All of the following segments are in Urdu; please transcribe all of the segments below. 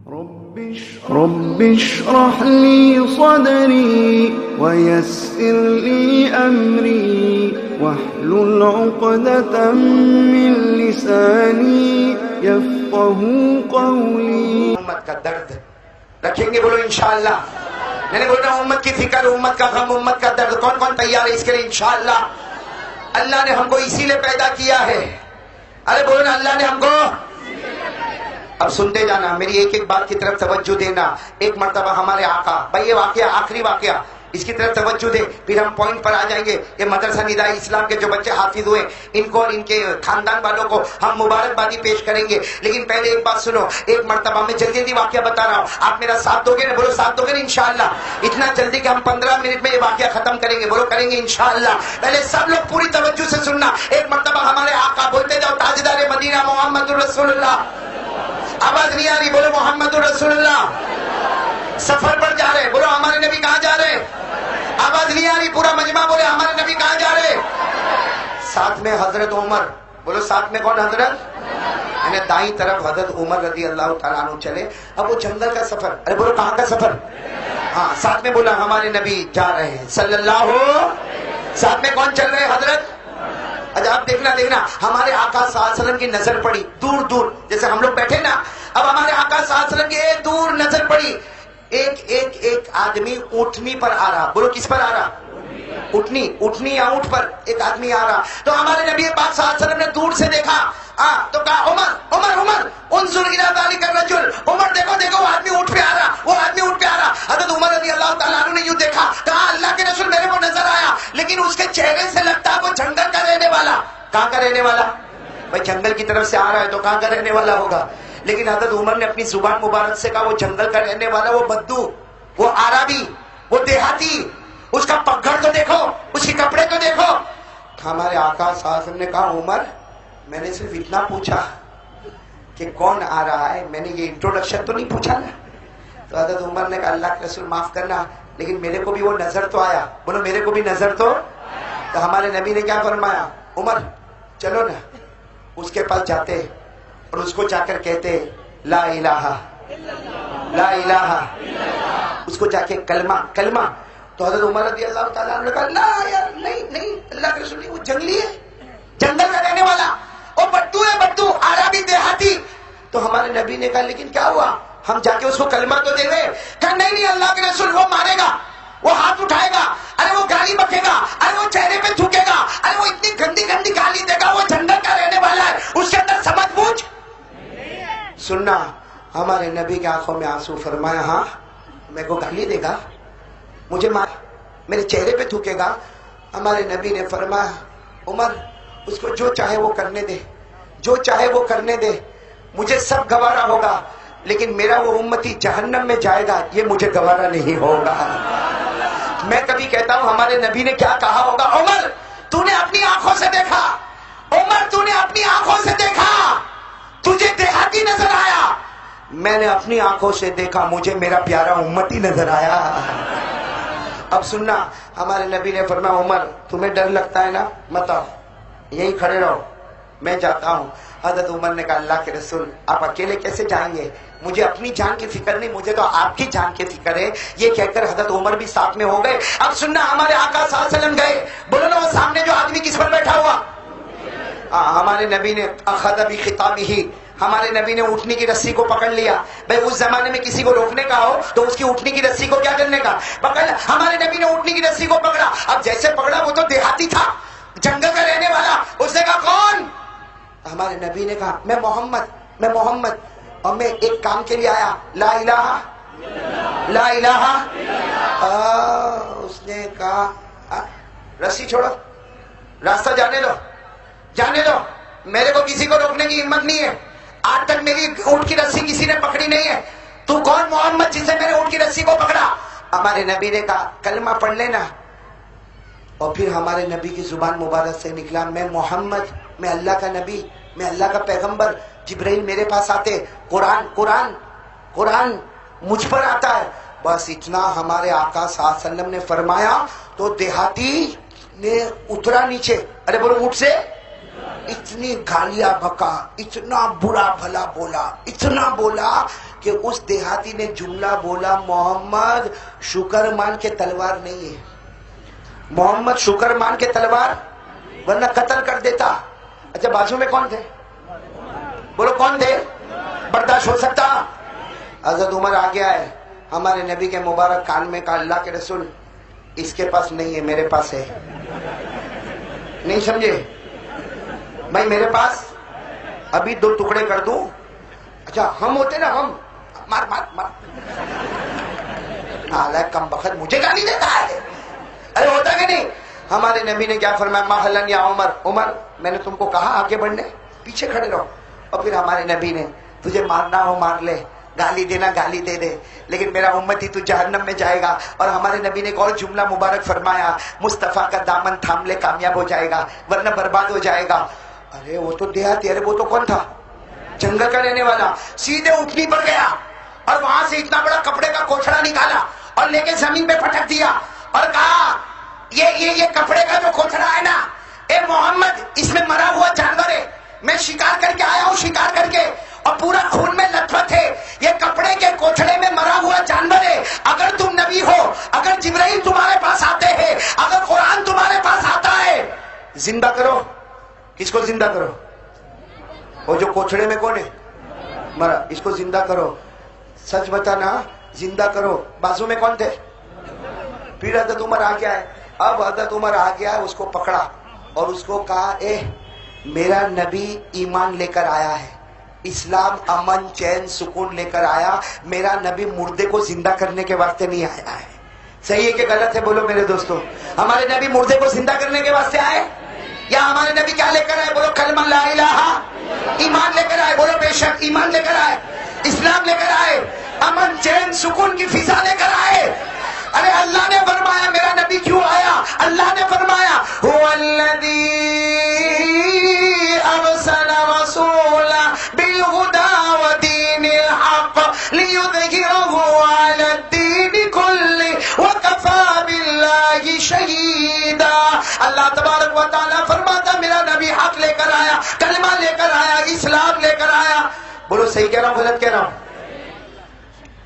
رب اشرح لي صدري ويسر لي أمري واحلل عقدة من لساني يفقه قولي. امت کا درد رکھیں گے، بولو انشاءاللہ. میں نے بولا امت کی فکر، امت کا غم، امت کا درد، کون کون تیار ہے اس کے لیے انشاءاللہ؟ اللہ نے ہم کو اسی لیے پیدا کیا ہے. ارے بولو نا، اللہ نے ہم کو. اب سنتے جانا، میری ایک ایک بات کی طرف توجہ دینا. ایک مرتبہ ہمارے آقا، بھائی یہ واقعہ آخری واقعہ، اس کی طرف توجہ دے، پھر ہم پوائنٹ پر آ جائیں گے. یہ مدرسہ ندائی اسلام کے جو بچے حافظ ہوئے، ان کو اور ان کے خاندان والوں کو ہم مبارکبادی پیش کریں گے. لیکن پہلے ایک بات سنو. ایک مرتبہ میں جلدی جلدی واقعہ بتا رہا ہوں، آپ میرا ساتھ دو گے نا؟ بولو ساتھ دو گے نا انشاءاللہ؟ اتنا جلدی کہ ہم 15 منٹ میں یہ واقعہ ختم کریں گے. بولو کریں گے انشاءاللہ. پہلے سب لوگ پوری توجہ سے سننا. ایک مرتبہ ہمارے آقا، بولتے جاؤ، تاجدار مدینہ محمد رسول اللہ. آواز نہیں آ رہی؟ بولو محمد رسول اللہ. سفر پر جا رہے، بولو ہمارے نبی کہاں جا رہے؟ آواز نہیں آ رہی؟ پورا مجمع بولے ہمارے نبی کہاں جا رہے؟ ساتھ میں حضرت عمر. بولو ساتھ میں کون حضرت؟ یعنی دائیں طرف حضرت عمر رضی اللہ تعالیٰ عنہ چلے. اب وہ جنگل کا سفر. ارے بولو کہاں کا سفر؟ ہاں، ساتھ میں بولا ہمارے نبی جا رہے ہیں صلی اللہ. ساتھ میں کون چل رہے؟ حضرت. اچھا آپ دیکھنا ہمارے آقا صلی اللہ علیہ وسلم کی نظر پڑی دور دور، جیسے ہم لوگ بیٹھے نا. اب ہمارے آقا صلی اللہ علیہ وسلم کی ایک دور نظر پڑی. ایک آدمی اونٹنی پر آ رہا. بولو کس پر آ رہا؟ اونٹنی یا اونٹ پر ایک آدمی آ رہا. تو ہمارے نبی پاک صلی اللہ علیہ وسلم نے دور سے دیکھا تو کہا عمر انظر الی ذلک الرجل. عمر دیکھو وہ آدمی اونٹ پہ آ رہا. حضرت عمر رضی اللہ تعالیٰ عنہ نے یوں دیکھا، کہا اللہ کے رسول میرے کو نظر آیا، لیکن اس کے چہرے سے لگتا وہ جنگل کا رہنے والا. کہاں کا رہنے والا؟ بھائی جنگل کی طرف سے آ رہا ہے تو کہاں کا رہنے والا ہوگا؟ لیکن حضرت عمر نے اپنی زبان مبارک سے کہا وہ جنگل کا رہنے والا، وہ بدو، وہ عربی، وہ دیہاتی. اس کا پگڑ تو دیکھو، اس کے کپڑے تو دیکھو. ہمارے آقا صلی اللہ علیہ وسلم نے کہا عمر میں نے صرف اتنا پوچھا کہ کون آ رہا ہے، میں نے یہ انٹروڈکشن تو نہیں پوچھا نا. تو حضرت عمر نے کہا اللہ کے رسول معاف کرنا، لیکن میرے کو بھی وہ نظر تو آیا. بولو میرے کو بھی نظر تو. تو ہمارے نبی نے کیا فرمایا؟ عمر چلو نا اس کے پاس جاتے اور اس کو جا کر کہتے لا الہ لا الہ، اس کو جا کے کلمہ. تو حضرت عمر رضی اللہ تعالیٰ عنہ نے کہا لا یار نہیں اللہ کے رسول، وہ جنگلی ہے، جنگل کا رہنے والا، وہ بدو عربی دیہاتی. تو ہمارے نبی نے کہا لیکن کیا ہوا؟ ہم جا کے اس کو کلمہ تو دے گئے. کہا نہیں اللہ کے رسول، وہ مارے گا، وہ ہاتھ اٹھائے گا، ارے وہ گالی بکے گا، ارے وہ چہرے پہ تھوکے گا، ارے وہ اتنی گندی گالی دے گا. وہ جنگل کا رہنے والا ہے، اس کے اندر سمجھ بوجھ. سننا، ہمارے نبی کی آنکھوں میں آنسو. فرمایا ہاں میرے کو گالی دے گا، مجھے میرے چہرے پہ تھوکے گا. ہمارے نبی نے فرمایا عمر اس کو جو چاہے وہ کرنے دے، جو چاہے وہ کرنے دے، مجھے سب گوارا ہوگا، لیکن میرا وہ امتی جہنم میں جائے گا یہ مجھے گوارا نہیں ہوگا. میں کبھی کہتا ہوں ہمارے نبی نے کیا کہا ہوگا؟ عمر تو نے اپنی آنکھوں سے دیکھا، عمر تو نے اپنی آنکھوں سے دیکھا، تجھے دیہاتی نظر آیا، میں نے اپنی آنکھوں سے دیکھا، مجھے میرا پیارا امتی نظر آیا. اب سننا، ہمارے نبی نے فرمایا عمر تمہیں ڈر لگتا ہے نا، مت آؤ، یہی کھڑے رہو، میں جاتا ہوں. حضرت عمر نے کہا اللہ کے رسول آپ اکیلے کیسے جائیں گے؟ مجھے اپنی جان کی فکر نہیں، مجھے تو آپ کی جان کی فکر ہے. یہ کہہ کر حضرت عمر بھی ساتھ میں ہو گئے. اب سننا، ہمارے آقا صلی اللہ علیہ وسلم گئے. بولو نا وہ سامنے جو آدمی کس پر بیٹھا ہوا؟ ہمارے نبی نے اخذ بخطامہ، ہمارے نبی نے اونٹنی کی رسی کو پکڑ لیا. بھائی اس زمانے میں کسی کو روکنے کا ہو تو اس کی اونٹنی کی رسی کو کیا کرنے کا؟ پکڑ. ہمارے نبی نے اونٹنی کی رسی کو پکڑا. اب جیسے پکڑا، وہ تو دیہاتی تھا، جنگل کا رہنے والا. اس نے کہا کون؟ ہمارے نبی نے کہا میں محمد اور میں ایک کام کے لیے آیا، لا الہ. اس نے کہا رسی چھوڑو، راستہ جانے دو، میرے کو کسی کو روکنے کی ہمت نہیں ہے. آج تک میری اونٹ کی رسی کسی نے پکڑی نہیں ہے. تو کون محمد جس نے میرے اونٹ کی رسی کو پکڑا؟ ہمارے نبی نے کہا کلمہ پڑھ لینا. اور پھر ہمارے نبی کی زبان مبارک سے نکلا میں محمد، میں اللہ کا نبی، میں اللہ کا پیغمبر. جبرائیل میرے پاس آتے، قرآن مجھ پر آتا ہے. بس اتنا ہمارے آقا صلی اللہ علیہ وسلم نے فرمایا تو دیہاتی نے اترا نیچے. ارے بولو اونٹ سے اتنی گالیاں بکا، اتنا برا بھلا بولا، اتنا بولا کہ اس دیہاتی نے جملہ بولا محمد شکر مان کے تلوار نہیں ہے، محمد شکر مان کے تلوار ورنہ قتل کر دیتا۔ اچھا بازو میں کون تھے؟ بولو کون تھے؟ برداشت ہو سکتا؟ حضرت عمر آ گیا ہے، ہمارے نبی کے مبارک کان میں کہا اللہ کے رسول اس کے پاس نہیں ہے میرے پاس ہے۔ نہیں سمجھے بھائی؟ میرے پاس ابھی 2 ٹکڑے کر دوں؟ اچھا ہم ہوتے نا، ہم مار مار مار، نالائق کم بخت مجھے گالی دیتا ہے، ارے ہوتا کہ نہیں؟ ہمارے نبی نے کیا فرمایا؟ محلن یا عمر، عمر میں نے تم کو کہا آگے بڑھنے، پیچھے کھڑے رہو۔ اور پھر ہمارے نبی نے تجھے مارنا ہو مار لے، گالی دینا گالی دے دے، لیکن میرا امتی تو جہنم میں جائے گا۔ اور ہمارے نبی نے ایک اور جملہ مبارک فرمایا، مصطفیٰ کا دامن تھام لے کامیاب ہو جائے گا ورنہ برباد ہو جائے گا۔ ارے وہ تو دیہاتی، ارے وہ تو کون تھا؟ جنگل کا رہنے والا۔ سیدھے اٹھنی پر گیا اور وہاں سے اتنا بڑا کپڑے کا کوچڑا نکالا اور لے کے زمین پہ پٹک دیا اور کہا یہ کپڑے کا جو کوچڑا ہے نا، اے محمد اس میں مرا ہوا جانور ہے، میں شکار کر کے آیا ہوں، شکار کر کے، اور پورا خون میں لتپت ہے، یہ کپڑے کے کوچڑے میں مرا ہوا جانور ہے، اگر تم نبی ہو، اگر جبرائیل تمہارے پاس آتے ہیں، اگر قرآن تمہارے پاس آتا ہے، زندہ کرو۔ کس کو زندہ کرو؟ وہ جو کوچڑے میں کون ہے؟ مرا، اس کو زندہ کرو۔ سچ بتانا، زندہ کرو۔ بازو میں کون تھے؟ پھر حضرت عمر آ گیا ہے، اب حضرت عمر آ گیا ہے، اس کو پکڑا اور اس کو کہا اے میرا نبی ایمان لے کر آیا ہے، اسلام امن چین سکون لے کر آیا، میرا نبی مردے کو زندہ کرنے کے واسطے نہیں آیا ہے۔ صحیح ہے کہ غلط ہے؟ بولو میرے دوستو، ہمارے نبی مردے کو زندہ کرنے کے واسطے آئے یا ہمارے نبی کیا لے کر آئے؟ بولو کلمہ لا الہ، ایمان لے کر آئے، بولو بے شک ایمان لے کر آئے، اسلام لے کر آئے، امن چین سکون کی فضا لے کر آئے۔ ارے اللہ نے فرمایا میرا نبی کیوں آیا؟ اللہ نے فرمایا هو الذی ارسل رسولا بالهدى ودین الحق لیظہرہ علی الدین کلہ وکفی باللہ شہیدا۔ اللہ تبارک و تعالیٰ فرماتا میرا نبی حق لے کر آیا، کلمہ لے کر آیا، اسلام لے کر آیا۔ بولو صحیح کہہ رہا ہوں غلط کہہ رہا ہوں؟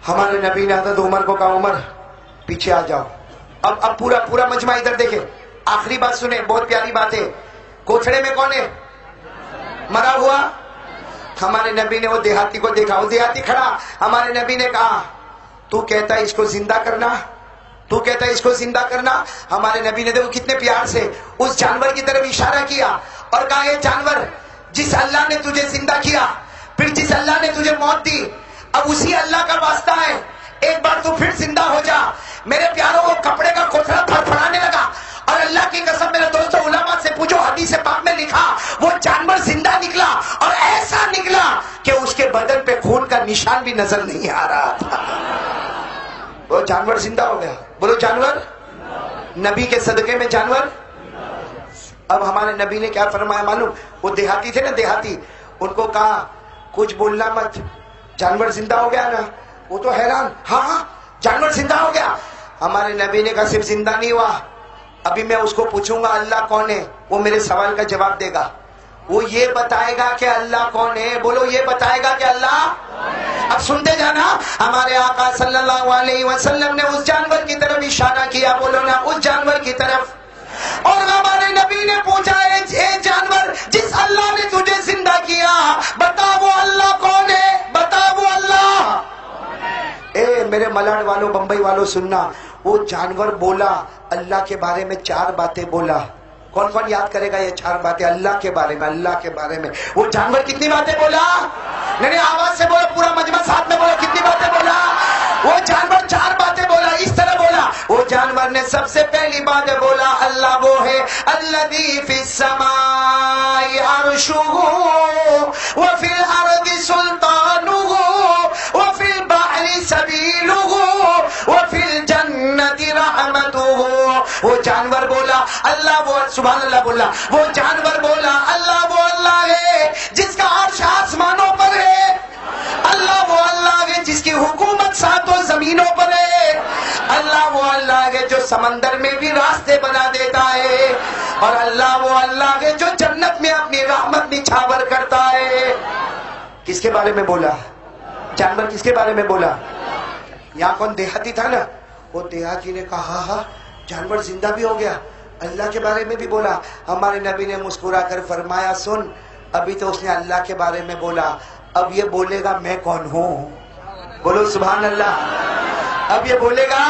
ہمارے نبی نے حضرت عمر کو کہا عمر پیچھے آ جاؤ۔ اب پورا مجمع ادھر دیکھیں، آخری بات سنیں، بہت پیاری بات ہے۔ کوچھڑے میں کون ہے؟ مرا ہوا۔ ہمارے نبی نے وہ دیہاتی کو دیکھا، وہ دیہاتی کھڑا، ہمارے نبی نے کہا تو کہتا ہے اس کو زندہ کرنا، تو کہتا ہے اس کو زندہ کرنا۔ ہمارے نبی نے دیکھو کتنے پیار سے اس جانور کی طرف اشارہ کیا اور کہا یہ جانور جس اللہ نے تجھے زندہ کیا، پھر جس اللہ نے تجھے موت دی، اب اسی اللہ کا واسطہ ہے، ایک بار تو پھر زندہ ہو جا۔ میرے پیاروں، وہ کپڑے کا کوچڑا پھڑپھڑانے لگا اور اللہ کی قسم میرے دوستوں علماء سے پوچھو، حدیث پاک میں لکھا وہ جانور زندہ نکلا اور ایسا نکلا کہ اس کے بدن پہ خون کا نشان بھی نظر نہیں آ رہا تھا۔ وہ جانور زندہ ہو گیا۔ بولو جانور، نبی کے صدقے میں جانور۔ اب ہمارے نبی نے کیا فرمایا معلوم؟ وہ دیہاتی تھے نا، دیہاتی، ان کو کہا کچھ بولنا مت، جانور زندہ ہو گیا نا۔ وہ تو حیران، ہاں جانور زندہ ہو گیا۔ ہمارے نبی نے کہا صرف زندہ نہیں ہوا، ابھی میں اس کو پوچھوں گا اللہ کون ہے، وہ میرے سوال کا جواب دے گا، وہ یہ بتائے گا کہ اللہ کون ہے۔ بولو یہ بتائے گا کہ اللہ۔ اب سنتے جانا، ہمارے آقا صلی اللہ علیہ وسلم نے اس جانور کی طرف اشارہ کیا، بولو نا اس جانور کی طرف، اور ہمارے نبی نے پوچھا اے جانور جس اللہ نے تجھے زندہ کیا بتا وہ اللہ کون ہے، بتا وہ اللہ۔ اے میرے ملاڈ والوں، بمبئی والوں سننا، وہ جانور بولا اللہ کے بارے میں 4 باتیں بولا۔ کون کون یاد کرے گا یہ 4 باتیں اللہ کے بارے میں؟ اللہ کے بارے میں وہ جانور کتنی باتیں بولا؟ نہیں آواز سے بولا، پورا مجمع ساتھ میں بولا، کتنی باتیں بولا؟ وہ جانور 4 باتیں بولا، اس طرح بولا۔ وہ جانور نے سب سے پہلی بات بولا اللہ وہ ہے الذی فی السماء عرشہ وفی الارض سلطانہ وفی البحر سبیلہ وفی الجنت رحمتہ۔ وہ جانور بولا اللہ وہ، سبحان اللہ بولا، وہ جانور بولا اللہ وہ اللہ ہے جس کا عرش آسمانوں پر ہے، اللہ وہ اللہ ہے جس کی حکومت 7 زمینوں پر ہے، اللہ وہ اللہ ہے جو سمندر میں بھی راستے بنا دیتا ہے، اور اللہ وہ اللہ ہے جو جنت میں اپنی رحمت نچھاور کرتا ہے۔ کس کے بارے میں بولا؟ جانور کس کے بارے میں بولا؟ یہاں کون دیہاتی تھا نا، وہ دیہاتی نے کہا ہاں جانور زندہ بھی ہو گیا، اللہ کے بارے میں بھی بولا۔ ہمارے نبی نے مسکرا کر فرمایا سن، ابھی تو اس نے اللہ کے بارے میں بولا، اب یہ بولے گا میں کون ہوں؟ بولو سبحان اللہ۔ اب یہ بولے گا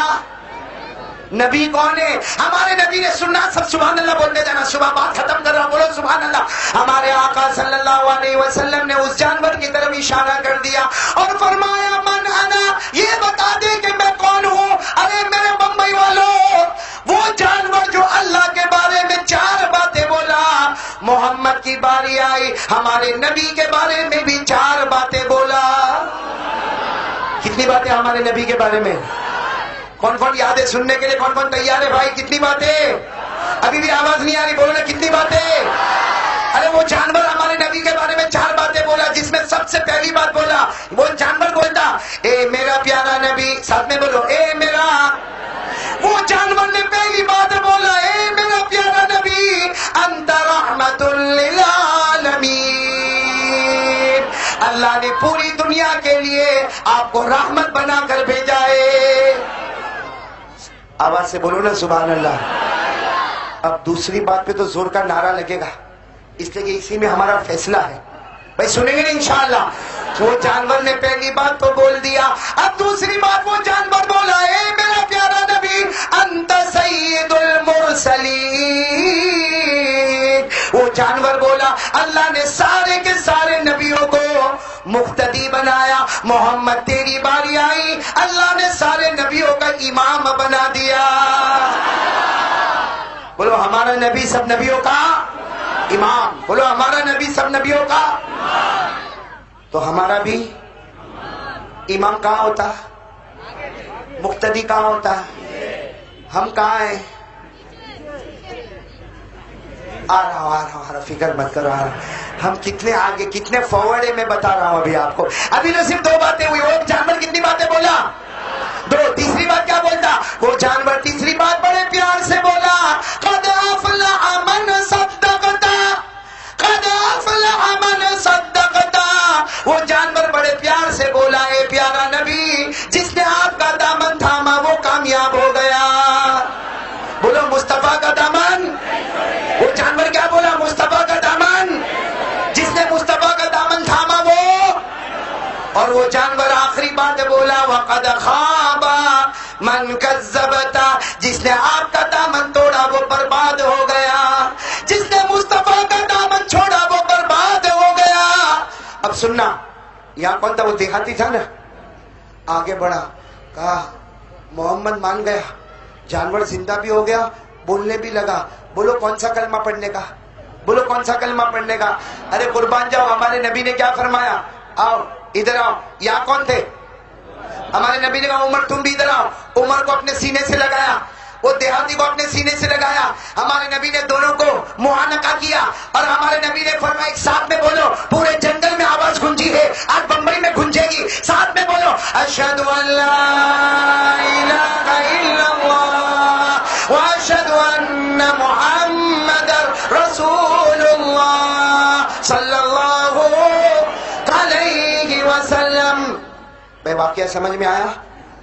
نبی کون ہے؟ ہمارے نبی نے سننا، سب سبحان اللہ بولتے جانا، صبح بات ختم کر رہا، بولو سبحان اللہ۔ ہمارے آقا صلی اللہ علیہ وسلم نے اس جانور کی طرف اشارہ کر دیا اور فرمایا من انا، یہ بتا دے کہ میں کون ہوں۔ ارے میرے بمبئی والوں، وہ جانور جو اللہ کے بارے میں 4 باتیں بولا، محمد کی باری آئی ہمارے نبی کے بارے میں بھی 4 باتیں بولا۔ کتنی باتیں ہمارے نبی کے بارے میں؟ کون کون یاد ہے سننے کے لیے؟ کون کون تیار ہے بھائی؟ کتنی باتیں؟ ابھی بھی آواز نہیں آ رہی، بولو نا کتنی باتیں؟ ارے وہ جانور ہمارے نبی کے بارے میں 4 باتیں بولا، جس میں سب سے پہلی بات بولا، وہ جانور بولتا اے میرا پیارا نبی، ساتھ میں بولو اے میرا، وہ جانور نے پہلی بات بولا اے میرا پیارا نبی انت رحمت للعالمین، اللہ نے پوری دنیا کے لیے آپ کو رحمت بنا کر بھیجا ہے۔ آواز سے بولو نا سبحان اللہ۔ اب دوسری بات پہ تو زور کا نعرہ لگے گا، اس لیے کہ اسی میں ہمارا فیصلہ ہے بھائی، سنیں گے نا انشاءاللہ۔ وہ جانور نے پہلی بات تو بول دیا، اب دوسری بات وہ جانور بولا اے میرا پیارا نبی انت سید المرسلین، وہ جانور بولا اللہ نے سارے کے سارے نبیوں کو مقتدی بنایا، محمد تیری باری آئی اللہ نے سارے نبیوں کا امام بنا دیا۔ بولو ہمارا نبی سب نبیوں کا امام، بولو ہمارا نبی سب نبیوں کا، تو ہمارا بھی امام کہاں ہوتا؟ مقتدی کہاں ہوتا؟ ہم کہاں ہیں؟ آ رہا فکر مت کرو، آ رہا۔ ہم کتنے آگے کتنے فارورڈ ہے میں بتا رہا ہوں ابھی آپ کو۔ ابھی تو صرف 2 باتیں ہوئی، وہ جانور کتنی باتیں بولا؟ 2۔ تیسری بات کیا بولتا وہ جانور؟ تیسری بات بڑے پیار سے بولا قد افلح من صدقتا، قد افلح من صدقتا، وہ جانور بڑے پیار سے بولا اے پیارا نبی جس نے آپ کا دامن تھاما وہ کامیاب ہو گیا۔ بولو مصطفیٰ کا دامن، وہ جانور کیا بولا؟ مصطفیٰ کا دامن، جس نے مصطفیٰ کا دامن تھاما وہ، اور وہ جانور آخری بات بولا وقد خاب من کذبتا، جس نے آپ کا دامن توڑا وہ برباد ہو گیا، جس نے مصطفیٰ کا دامن چھوڑا وہ برباد ہو گیا۔ اب سننا، یہاں کون تھا؟ وہ دیہاتی تھا نا، آگے بڑھا، کہا محمد مان گیا، جانور زندہ بھی ہو گیا، بولنے بھی لگا، بولو کون سا کلمہ پڑھنے کا؟ بولو کون سا کلمہ پڑھنے کا؟ ارے قربان جاؤ، ہمارے نبی نے کیا فرمایا؟ آؤ ادھر آؤ، یہاں کون تھے؟ ہمارے نبی نے کہا عمر تم بھی ادھر آؤ، عمر کو اپنے سینے سے لگایا، وہ دیہاتی کو اپنے سینے سے لگایا، ہمارے نبی نے دونوں کو معانقہ کیا، اور ہمارے نبی نے فرمایا ایک ساتھ میں بولو، پورے جنگل میں آواز گونجی ہے، آج بمبئی میں گونجے گی، ساتھ میں بولو اشہد ان لا الہ الا اللہ واشہد ان محمد رسول اللہ صلی اللہ علیہ وسلم۔ بھائی واقعہ سمجھ میں آیا؟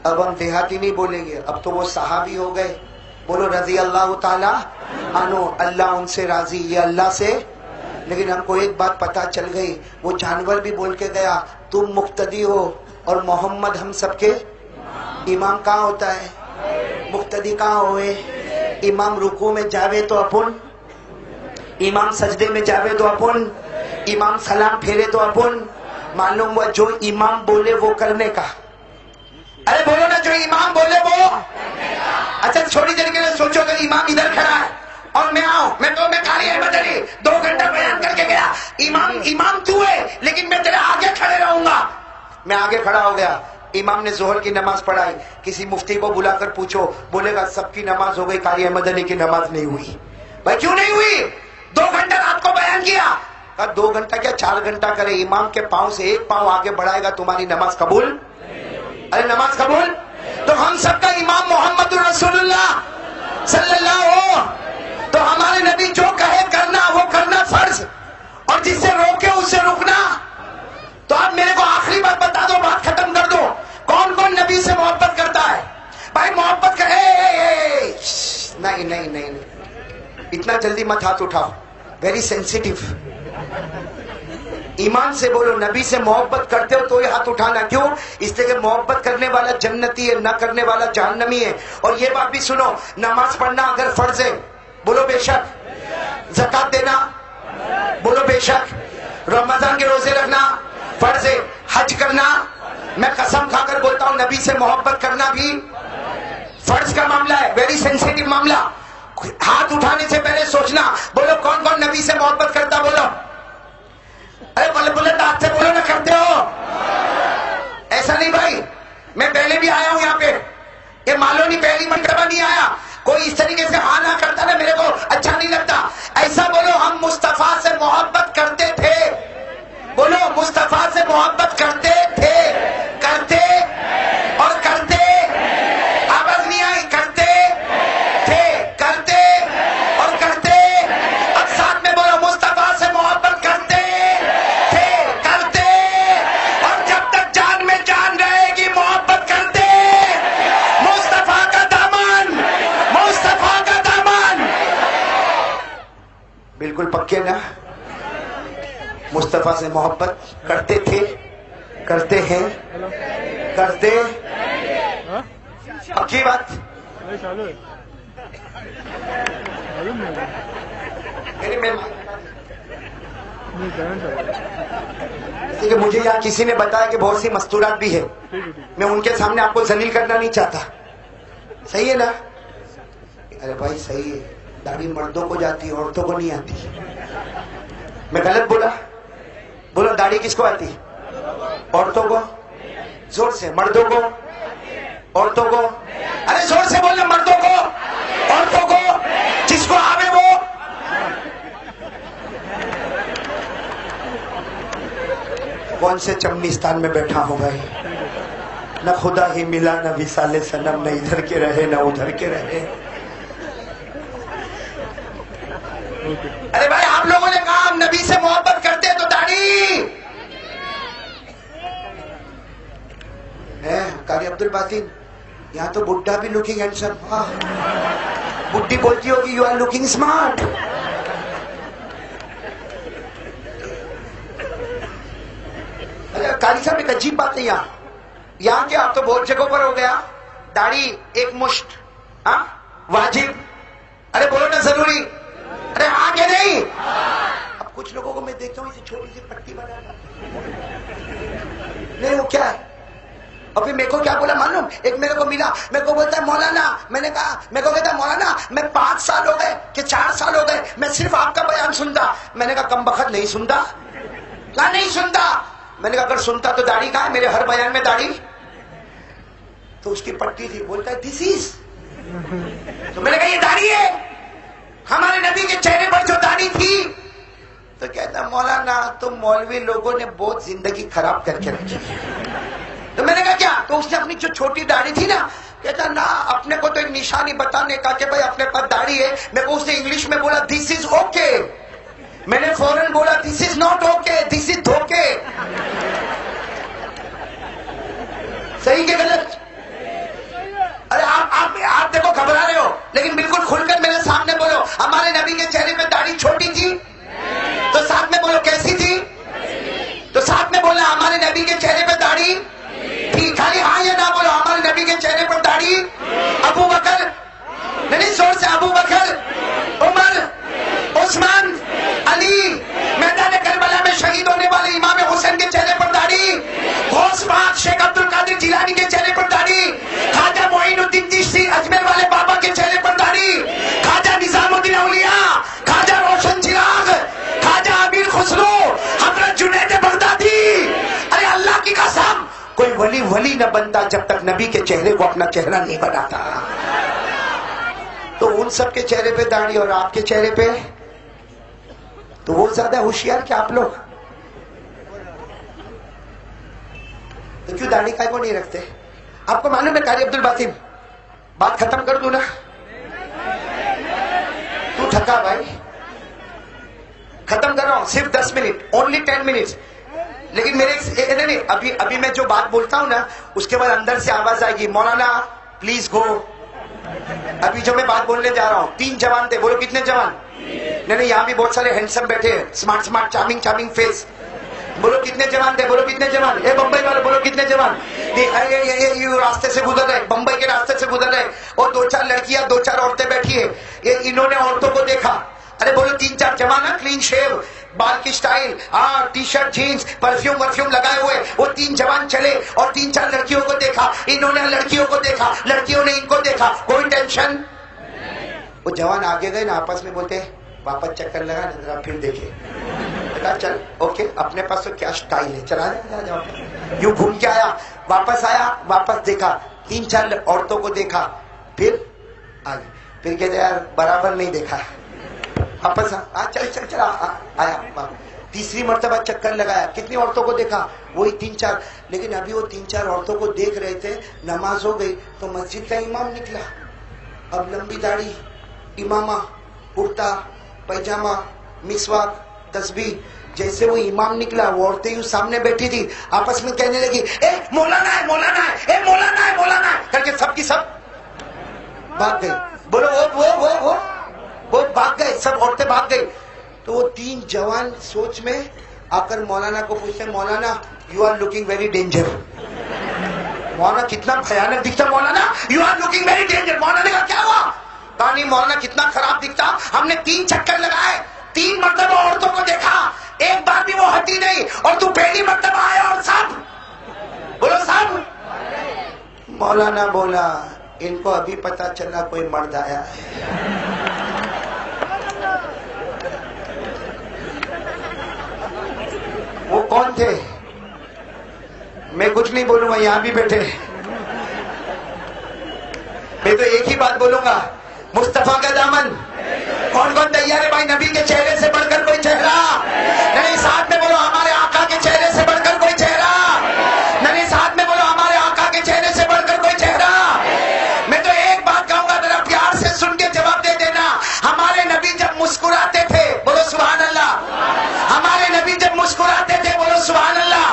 اب ہم دیہاتی نہیں بولیں گے، اب تو وہ صحابی ہو گئے، بولو رضی اللہ تعالی عنہ، اللہ ان سے راضی، یہ اللہ سے۔ لیکن ہم کو ایک بات پتا چل گئی، وہ جانور بھی بول کے گیا تم مقتدی ہو اور محمد ہم سب کے امام۔ کہاں ہوتا ہے مقتدی؟ کہاں ہوئے؟ امام رکوع میں جاوے تو اپن، امام سجدے میں جاوے تو اپن، امام سلام پھیرے تو اپن، معلوم ہوا جو امام بولے وہ کرنے کا۔ ارے بولو نا جو امام بولے وہ۔ اچھا چھوٹی دیر کے لیے سوچو کہ امام ادھر کھڑا ہے اور میں آؤں، میں تو میں قاری احمد علی 2 گھنٹہ بیان کر کے گیا، امام تو ہے لیکن میں تیرے آگے کھڑے رہوں گا۔ میں آگے کھڑا ہو گیا، امام نے ظہر کی نماز پڑھائی، کسی مفتی کو بلا کر پوچھو، بولے گا سب کی نماز ہو گئی، قاری احمد علی کی نماز نہیں ہوئی۔ بھائی کیوں نہیں ہوئی؟ 2 گھنٹہ رات کو بیان کیا۔ 2 گھنٹہ کیا 4 گھنٹہ کرے، امام کے پاؤں سے 1 پاؤں آگے بڑھائے گا تمہاری نماز قبول؟ ارے نماز قبول؟ تو ہم سب کا امام محمد رسول اللہ صلی اللہ علیہ وسلم، تو ہمارے نبی جو کہے کرنا وہ کرنا فرض، اور جس سے روکے اس سے رکنا۔ تو آپ میرے کو آخری بات بتا دو، بات ختم نہیں نہیں نہیں نہیں، اتنا جلدی مت ہاتھ اٹھاؤ، ویری سینسیٹیو. ایمان سے بولو، نبی سے محبت کرتے ہو تو یہ ہاتھ اٹھانا. کیوں؟ اس لیے کہ محبت کرنے والا جنتی ہے، نہ کرنے والا جہنمی ہے. اور یہ بات بھی سنو، نماز پڑھنا اگر فرض ہے، بولو بے شک. زکات دینا، بولو بے شک. رمضان کے روزے رکھنا فرض ہے. حج کرنا، میں قسم کھا کر بولتا ہوں نبی سے محبت کرنا بھی فرض کا معاملہ ہے، ویری سینسیٹیو معاملہ. ہاتھ اٹھانے سے پہلے سوچنا. بولو کون کون نبی سے محبت کرتا، بولو. ارے بولے بولے دانت سے بولو نہ، کرتے ہو؟ ایسا نہیں بھائی، میں پہلے بھی آیا ہوں یہاں پہ، یہ معلوم نہیں پہلی مرتبہ نہیں آیا. کوئی اس طریقے سے ہاں نہ کرتا نا، میرے کو اچھا نہیں لگتا. ایسا بولو ہم مصطفیٰ سے محبت کرتے تھے. بولو مصطفیٰ سے محبت کرتے تھے، کرتے اور کرتے. آواز نہیں آئی؟ کرتے تھے، کرتے اور کرتے. اب ساتھ میں بولو مصطفیٰ سے محبت کرتے تھے، کرتے اور جب تک جان میں جان رہے گی محبت کرتے. مصطفیٰ کا دامن، مصطفیٰ کا دامن. بالکل پکے نا؟ مصطفیٰ سے محبت کرتے تھے، کرتے ہیں، کرتے. پکی بات. کہ مجھے یہاں کسی نے بتایا کہ بہت سی مستورات بھی ہے، میں ان کے سامنے آپ کو ذلیل کرنا نہیں چاہتا. صحیح ہے نا؟ ارے بھائی صحیح ہے، داڑھی مردوں کو جاتی ہے، عورتوں کو نہیں آتی. میں غلط بولا؟ بولو داڑھی کس کو آتی؟ عورتوں کو. زور سے. مردوں کو؟ عورتوں کو. ارے زور سے بولنا، مردوں کو، عورتوں کو، جس کو آوے وہ. کون سے چمنستان میں بیٹھا ہوں بھائی؟ نہ خدا ہی ملا، نہ وصال صنم، نہ ادھر کے رہے نہ ادھر کے رہے. ارے بھائی آپ لوگوں نے کہا ہم نبی سے محبت کرتے تو داڑھی قاری عبد الباسط. یہاں تو بڈھا بھی لوکنگ ہینڈسم. بڈھی بولتی ہوگی یو آر لوکنگ اسمارٹ. قاری صاحب ایک عجیب بات ہے یہاں کے، آپ تو بہت جگہوں پر ہو گیا داڑھی ایک مشت واجب. ارے بولو نا ضروری. ارے آگے نہیں. اب کچھ لوگوں کو میں دیکھتا ہوں اسے چھوٹی سی پٹی بنا نہیں، وہ کیا ہے. اور پھر میرے کو کیا بولا معلوم؟ ایک میرے کو ملا، میرے کو بولتا ہے مولانا. میں نے کہا، میرے کو کہتا ہے مولانا میں 5 سال ہو گئے کہ 4 سال ہو گئے میں صرف آپ کا بیان سنتا. میں نے کہا کم بخت نہیں سنتا. کہا نہیں سنتا. میں نے کہا اگر سنتا تو داڑھی کہاں ہے؟ میرے ہر بیان میں داڑھی. تو اس کی پٹی تھی. بولتا ہے دس از. تو میں نے کہا یہ داڑھی ہے؟ ہمارے نبی کے چہرے پر جو داڑھی تھی. تو کہتا مولانا تم مولوی لوگوں نے بہت زندگی خراب کر کے رکھی. تو میں نے کہا کیا؟ تو اس نے اپنی جو چھوٹی داڑھی تھی نا، کہتا نا اپنے کو تو ایک نشانی بتانے کا کہ بھائی اپنے پاس داڑھی ہے. میں کو اس نے انگلش میں بولا دس از اوکے. میں نے فوراً بولا دس از ناٹ اوکے، دس از دھوکے. صحیح کہ غلط؟ ارے آپ دیکھو گھبرا رہے ہو، لیکن بالکل کھل کر میرے سامنے بولو ہمارے نبی کے چہرے پہ داڑھی چھوٹی تھی. تو ساتھ میں بولو کیسی تھی. تو ساتھ میں بولنا ہمارے نبی کے چہرے پہ داڑھی تھی. خالی ہاں یا نہ بولو. ہمارے نبی کے چہرے پر داڑھی. ابو بکر، نہیں زور سے، ابو بکر، عمر، عثمان، علی، میدان کربلا میں شہید ہونے والے امام حسین کے چہرے پر داڑھی. غوث پاک شیخ عبد القادر جیلانی کے چہرے پر داڑھی. خواجہ معین الدین چشتی اجمیر والے بابا کے چہرے پر داڑھی. خواجہ نظام الدین اولیاء، خواجہ روشن چراغ، خواجہ امیر خسرو، حضرت جنید بغدادی. ارے اللہ کی قسم کوئی ولی نہ بنتا جب تک نبی کے چہرے کو اپنا چہرہ نہیں بناتا. تو ان سب کے چہرے پہ داڑھی اور آپ کے چہرے پہ، تو وہ زیادہ ہوشیار کہ آپ لوگ. تو کیوں داڑھی کا کو نہیں رکھتے؟ آپ کو معلوم ہے قاری عبد الباسط، بات ختم کر دوں نا؟ تو تھکا بھائی، ختم کر رہا ہوں صرف 10 منٹ، اونلی 10 منٹ. لیکن میرے نہیں ابھی میں جو بات بولتا ہوں نا اس کے بعد اندر سے آواز آئے گی مولانا پلیز گو. ابھی جو میں بات بولنے جا رہا ہوں 3 جوان تھے. بولو کتنے جوان؟ نہیں یہاں بھی بہت سارے ہینڈسم بیٹھے ہیں, اسمارٹ چارمنگ فیس. بولو کتنے جوان تھے؟ بولو کتنے جوان؟ اے بمبئی والے بولو کتنے جوان؟ یہ راستے سے گزر رہے, بمبئی کے راستے سے گزر رہے, اور 2-4 لڑکیاں 2-4 عورتیں بیٹھی ہے. انہوں نے عورتوں کو دیکھا. ارے بولو 3-4 جوان, کلین شیو, بال کی style, T shirt jeans, perfume لگائے ہوئے. وہ 3 جوان چلے اور 3-4 لڑکیوں کو دیکھا. انہوں نے لڑکیوں کو دیکھا, لڑکیوں نے ان کو دیکھا. کوئی ٹینشن. وہ جوان آگے گئے نا, آپس میں بولتے واپس چکر لگا نا ذرا پھر دیکھے. چل اوکے, اپنے پاس تو کیا سٹائل ہے, چلا جاؤ. یوں گھوم کے آیا, واپس آیا, واپس دیکھا 3-4 عورتوں کو دیکھا, پھر آگے, پھر کہتے یار برابر نہیں دیکھا, واپس چل آیا. تیسری مرتبہ چکر لگایا, کتنی عورتوں کو دیکھا؟ وہی 3-4. لیکن ابھی وہ 3-4 عورتوں کو دیکھ رہے تھے, نماز ہو گئی تو مسجد کا امام نکلا. اب لمبی داڑھی, امامہ, کرتا پیجامہ, مسواک, تسبیح. جیسے وہ امام نکلا, وہ عورتیں یوں سامنے بیٹھی تھی, آپس میں کہنے لگی اے مولانا ہے, مولانا ہے, اے مولانا ہے, مولانا ہے کر کے سب کی سب بھاگ گئی. بولو وہ بھاگ گئے, سب عورتیں بھاگ گئی. تو وہ 3 جوان سوچ میں آ کر مولانا کو پوچھتے, مولانا you are looking very danger. مولانا کتنا بھیانک دکھتا, مولانا you are looking very danger. مولانا نے کہا کیا ہوا؟ کہا نہیں مولانا کتنا خراب دکھتا, ہم نے 3 چکر لگائے, 3 مرتبہ عورتوں کو دیکھا, ایک بار بھی وہ ہٹی نہیں, اور تو پہلی مرتبہ آیا اور سب. بولو سب. مولانا بولا ان کو ابھی پتا چلا کوئی مرد آیا ہے. وہ کون تھے؟ میں کچھ نہیں بولوں گا, یہاں بھی بیٹھے. میں تو ایک ہی بات بولوں گا, مصطفیٰ کا دامن. کون کون تیار ہے بھائی نبی کے چہرے سے بڑھ کر کوئی چہرہ نہیں؟ ساتھ میں بولو ہمارے آقا کے چہرے سے بڑھ کر کوئی چہرہ نہیں. ساتھ میں بولو ہمارے آقا کے چہرے سے بڑھ کر کوئی چہرہ. میں تو ایک بات کہوں گا, ذرا پیار سے سن کے جواب دے دینا. ہمارے نبی جب مسکراتے تھے, بولو سبحان اللہ. ہمارے نبی جب مسکراتے تھے, بولو سبحان اللہ.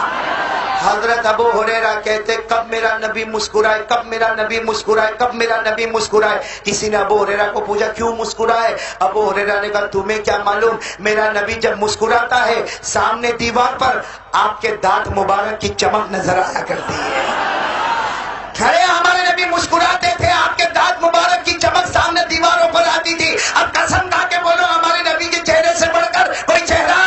حضرت ابو ہریرہ کہتے کب میرا نبی مسکرائے, کب میرا نبی مسکرائے, کب میرا نبی مسکرائے. کسی نے ابو ہریرہ کو پوچھا کیوں مسکرائے؟ ابو ہریرہ نے کہا تمہیں کیا معلوم, میرا نبی جب مسکراتا ہے سامنے دیوار پر آپ کے دانت مبارک کی چمک نظر آیا کرتی ہے. کھڑے ہمارے نبی مسکراتے تھے, آپ کے دانت مبارک کی چمک سامنے دیواروں پر آتی تھی. اب قسم کھا کے بولو ہمارے نبی کے چہرے سے بڑھ کر کوئی چہرہ.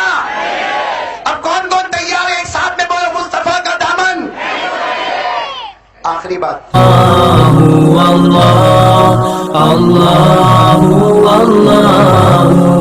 اب کون کون تیار ہے ایک ساتھ میں بولو مصطفیٰ کا دامن. آخری بات, اللہ اللہ اللہ